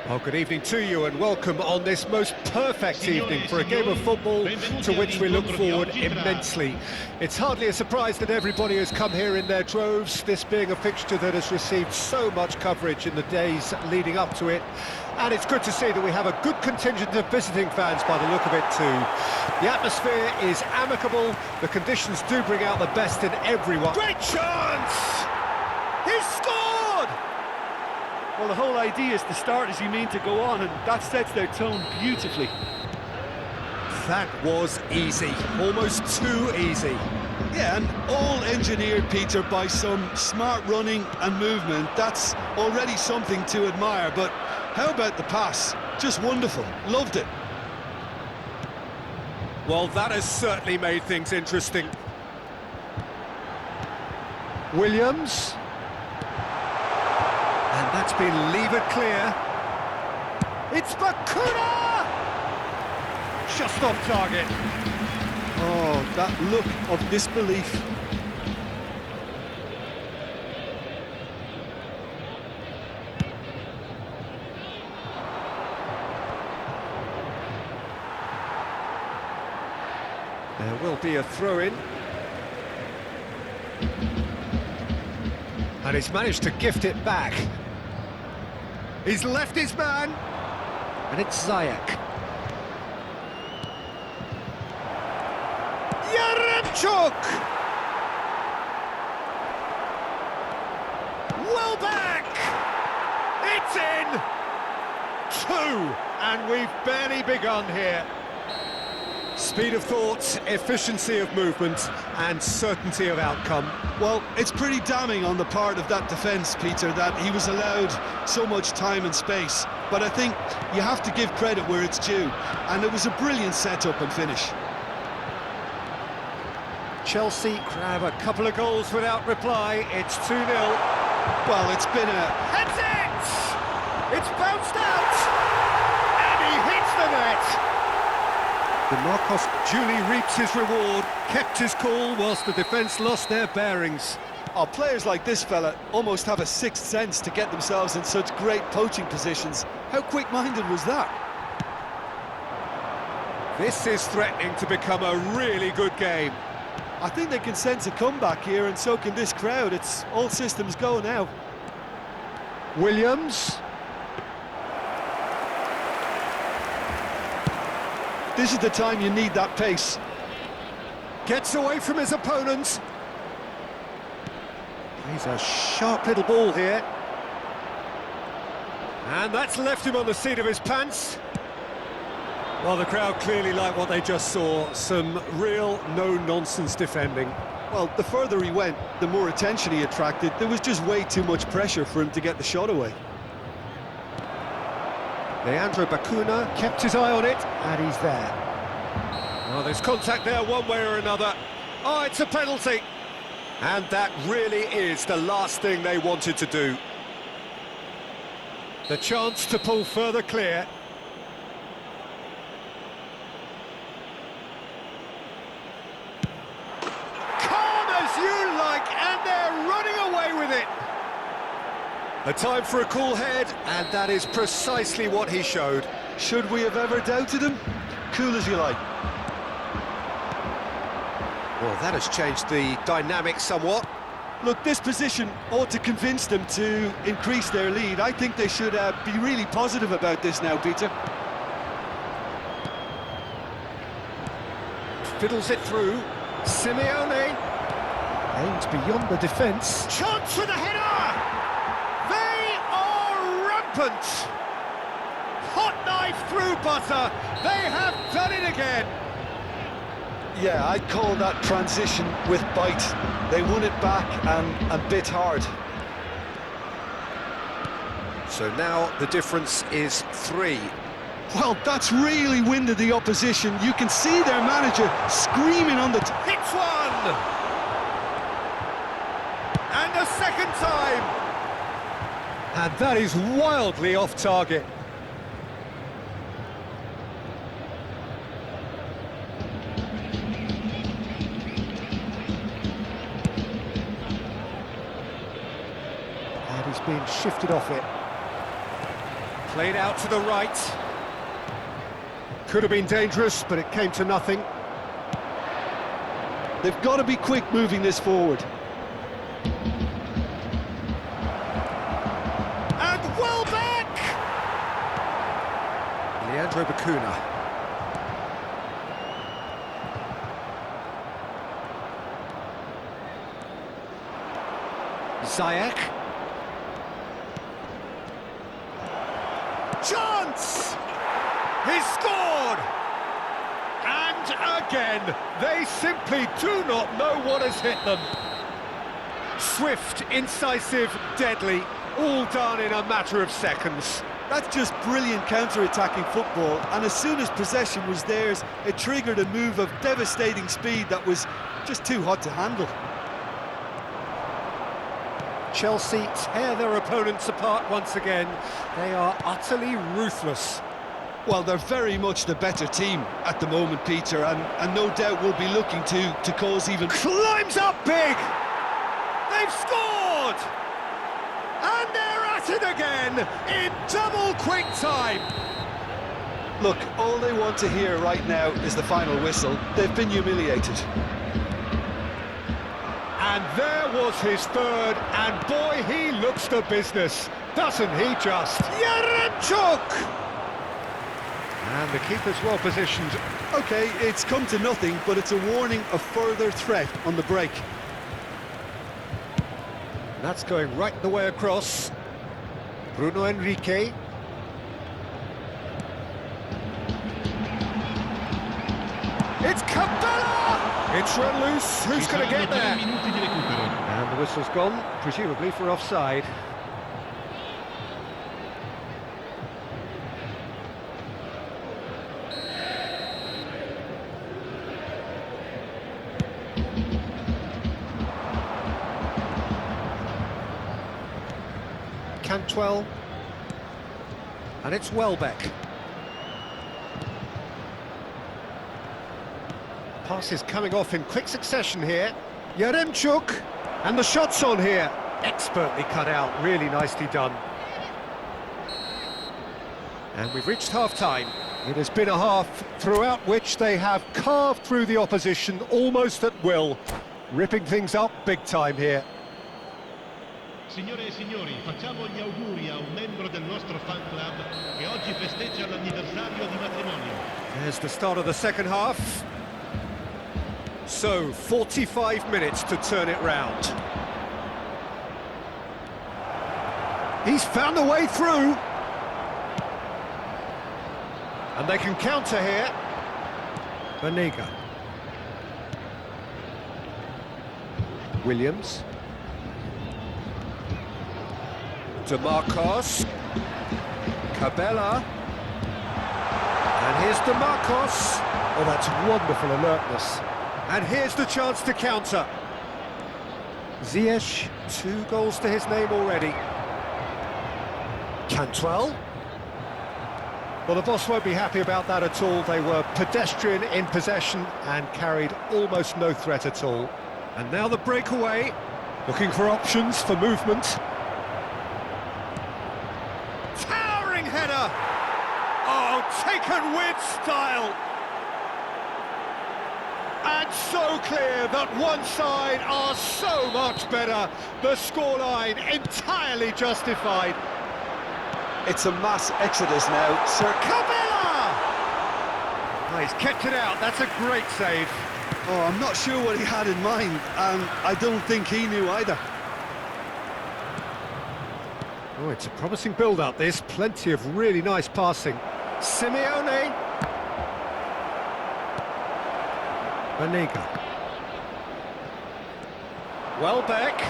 Well, good evening to you and welcome on this most perfect evening for a game of football to which we look forward immensely. It's hardly a surprise that everybody has come here in their droves, this being a fixture that has received so much coverage in the days leading up to it. And it's good to see that we have a good contingent of visiting fans by the look of it too. The atmosphere is amicable, the conditions do bring out the best in everyone. Great chance! He's scored! Well, the whole idea is to start as you mean to go on, and that sets their tone beautifully. That was easy, almost too easy. Yeah, and all engineered, Peter, by some smart running and movement. That's already something to admire, but how about the pass? Just wonderful, loved it. Well, that has certainly made things interesting. Williams. And that's been levered clear. It's Bakuna! Just off target. Oh, that look of disbelief. There will be a throw-in. And he's managed to gift it back. He's left his man. And it's Ziyech. Yaremchuk! Well back! It's in! Two! And we've barely begun here. Speed of thought, efficiency of movement, and certainty of outcome. Well, it's pretty damning on the part of that defence, Peter, that he was allowed so much time and space. But I think you have to give credit where it's due, and it was a brilliant set-up and finish. Chelsea grab a couple of goals without reply. It's 2-0. Well, it's been a... That's it! It's bounced out! And he hits the net! The Marcos duly reaps his reward, kept his cool whilst the defence lost their bearings. Oh, players like this fella almost have a sixth sense to get themselves in such great poaching positions. How quick-minded was that? This is threatening to become a really good game. I think they can sense a comeback here, and so can this crowd. It's all systems go now. Williams. This is the time you need that pace. Gets away from his opponent. He's a sharp little ball here. And that's left him on the seat of his pants. Well, the crowd clearly like what they just saw. Some real no-nonsense defending. Well, the further he went, the more attention he attracted. There was just way too much pressure for him to get the shot away. Leandro Bakuna kept his eye on it, and he's there. Oh, there's contact there one way or another. Oh, it's a penalty. And that really is the last thing they wanted to do. The chance to pull further clear. Calm as you like, and they're running away with it. A time for a cool head, and that is precisely what he showed. Should we have ever doubted him? Cool as you like. Well, that has changed the dynamic somewhat. Look, this position ought to convince them to increase their lead. I think they should be really positive about this now, Peter. Fiddles it through. Simeone aims beyond the defence. Chance for the header! Rampant! Hot knife through butter. They have done it again. Yeah, I'd call that transition with bite. They won it back and bit hard. So now the difference is 3. Well, that's really winded the opposition. You can see their manager screaming on the... Hits one! And a second time! And that is wildly off target. And he's being shifted off it. Played out to the right. Could have been dangerous, but it came to nothing. They've got to be quick moving this forward. And well back! Leandro Bacuna. Ziyech. Chance! He scored! And again, they simply do not know what has hit them. Swift, incisive, deadly, all done in a matter of seconds. That's just brilliant counter-attacking football, and as soon as possession was theirs, it triggered a move of devastating speed that was just too hot to handle. Chelsea tear their opponents apart once again. They are utterly ruthless. Well, they're very much the better team at the moment, Peter, and no doubt will be looking to cause even... Climbs up big! They've scored! And they're at it again in double quick time. Look, all they want to hear right now is the final whistle. They've been humiliated. And there was his third, and boy, he looks the business, doesn't he just? Yaremchuk! And the keeper's well positioned. OK, it's come to nothing, but it's a warning of further threat on the break. That's going right the way across. Bruno Henrique. It's Cabela! It's run loose. Who's going to get there? And the whistle's gone, presumably for offside. Cantwell, and it's Welbeck. Passes coming off in quick succession here. Yaremchuk, and the shot's on here. Expertly cut out, really nicely done. And we've reached half-time. It has been a half throughout which they have carved through the opposition almost at will, ripping things up big time here. Signore e signori, facciamo gli auguri a un membro del nostro fan club che oggi festeggia l'anniversario di matrimonio. There's the start of the second half. So, 45 minutes to turn it round. He's found a way through. And they can counter here. Banega. Williams. DeMarcos, Cabela, and here's DeMarcos. Oh, that's wonderful alertness. And here's the chance to counter. Ziyech, 2 goals to his name already. Cantwell. Well, the boss won't be happy about that at all. They were pedestrian in possession and carried almost no threat at all. And now the breakaway, looking for options for movement. Header! Oh, taken with style! And so clear that one side are so much better. The scoreline entirely justified. It's a mass exodus now. Sir Cabela! Oh, he's kept it out. That's a great save. Oh, I'm not sure what he had in mind, and I don't think he knew either. Oh, it's a promising build-up, this. Plenty of really nice passing. Simeone. Banega. Welbeck.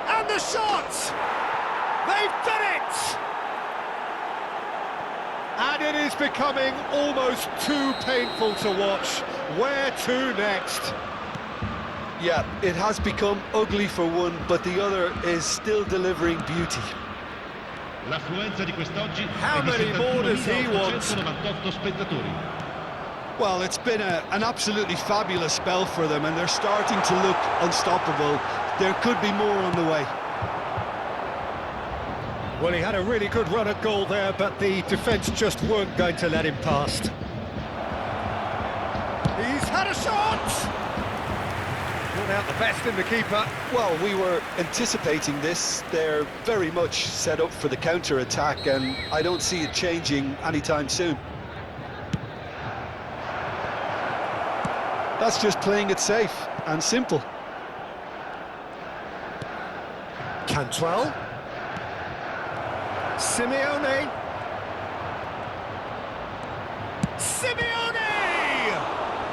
And the shot! They've done it! And it is becoming almost too painful to watch. Where to next? Yeah, it has become ugly for one, but the other is still delivering beauty. L'affluenza di quest'oggi How many more does he want? spettatori. Well, it's been an absolutely fabulous spell for them, and they're starting to look unstoppable. There could be more on the way. Well, he had a really good run at goal there, but the defence just weren't going to let him past. He's had a shot! Brought out the best in the keeper. Well, we were anticipating this. They're very much set up for the counter-attack, and I don't see it changing anytime soon. That's just playing it safe and simple. Cantwell. Simeone. Simeone!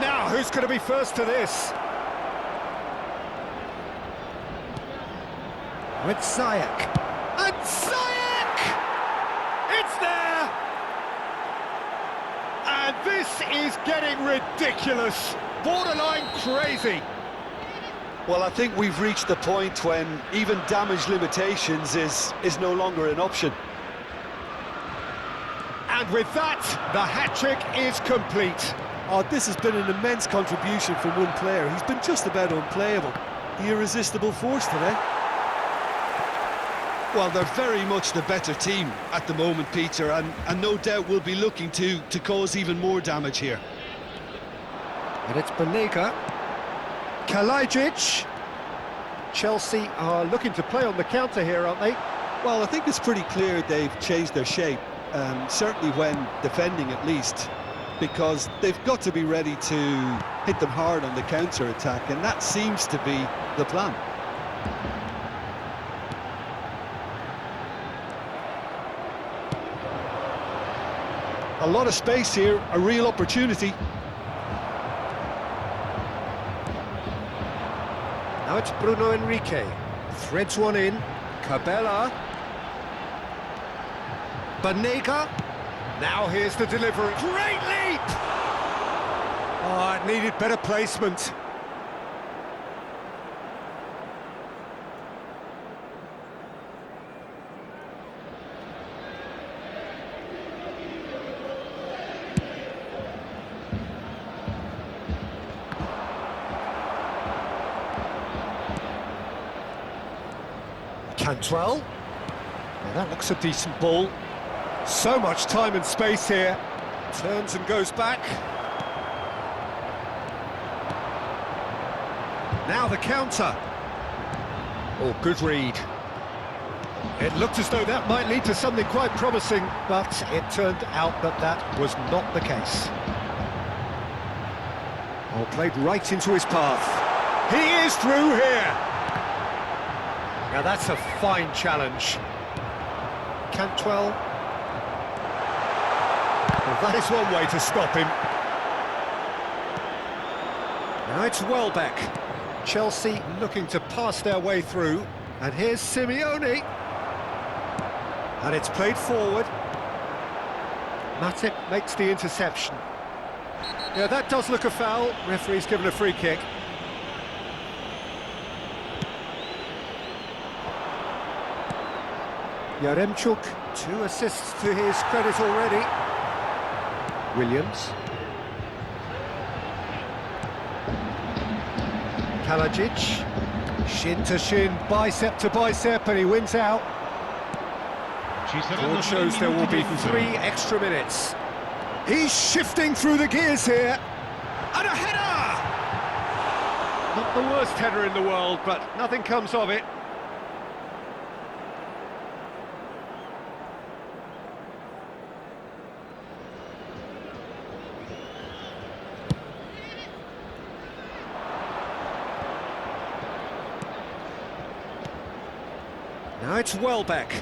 Now, who's going to be first to this? With Ziyech. And Ziyech! It's there! And this is getting ridiculous. Borderline crazy. Well, I think we've reached the point when even damage limitations is no longer an option. And with that, the hat-trick is complete. Oh, this has been an immense contribution from one player. He's been just about unplayable. The irresistible force today. Well, they're very much the better team at the moment, Peter, and no doubt will be looking to cause even more damage here. And it's Banega. Kalajdzic. Chelsea are looking to play on the counter here, aren't they? Well, I think it's pretty clear they've changed their shape, certainly when defending at least, because they've got to be ready to hit them hard on the counter-attack, and that seems to be the plan. A lot of space here, a real opportunity. Now it's Bruno Enrique. Threads one in. Cabela. Banega. Now here's the delivery. Great leap! Oh, it needed better placement. Cantwell. Well, that looks a decent ball. So much time and space here. Turns and goes back. Now the counter. Oh, good read. It looked as though that might lead to something quite promising, but it turned out that that was not the case. Oh, played right into his path. He is through here. Now that's a fine challenge. Cantwell. Well, that is one way to stop him. Now it's Welbeck. Chelsea looking to pass their way through. And here's Simeone. And it's played forward. Matip makes the interception. Yeah, that does look a foul. Referee's given a free kick. Yaremchuk, 2 assists to his credit already. Williams. Kalajdzic. Shin to shin, bicep to bicep, and he wins out. Board shows there will be 3 extra minutes. He's shifting through the gears here. And a header! Not the worst header in the world, but nothing comes of it. Now it's Welbeck.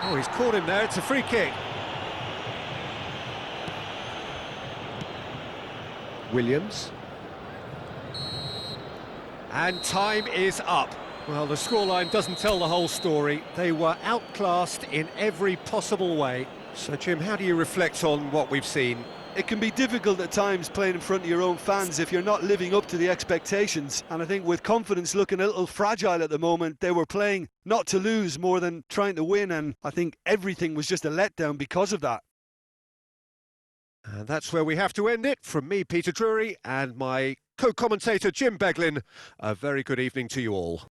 Oh, he's caught him there, it's a free kick. Williams. And time is up. Well, the scoreline doesn't tell the whole story. They were outclassed in every possible way. So, Jim, how do you reflect on what we've seen? It can be difficult at times playing in front of your own fans if you're not living up to the expectations. And I think with confidence looking a little fragile at the moment, they were playing not to lose more than trying to win. And I think everything was just a letdown because of that. And that's where we have to end it. From me, Peter Drury, and my co-commentator, Jim Beglin. A very good evening to you all.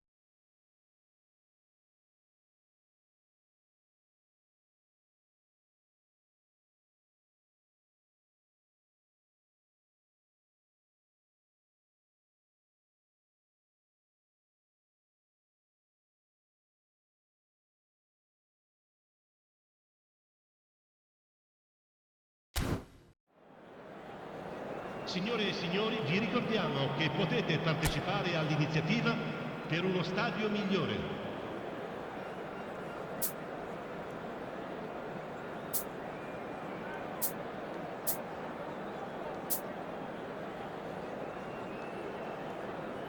Signore e signori, vi ricordiamo che potete partecipare all'iniziativa per uno stadio migliore.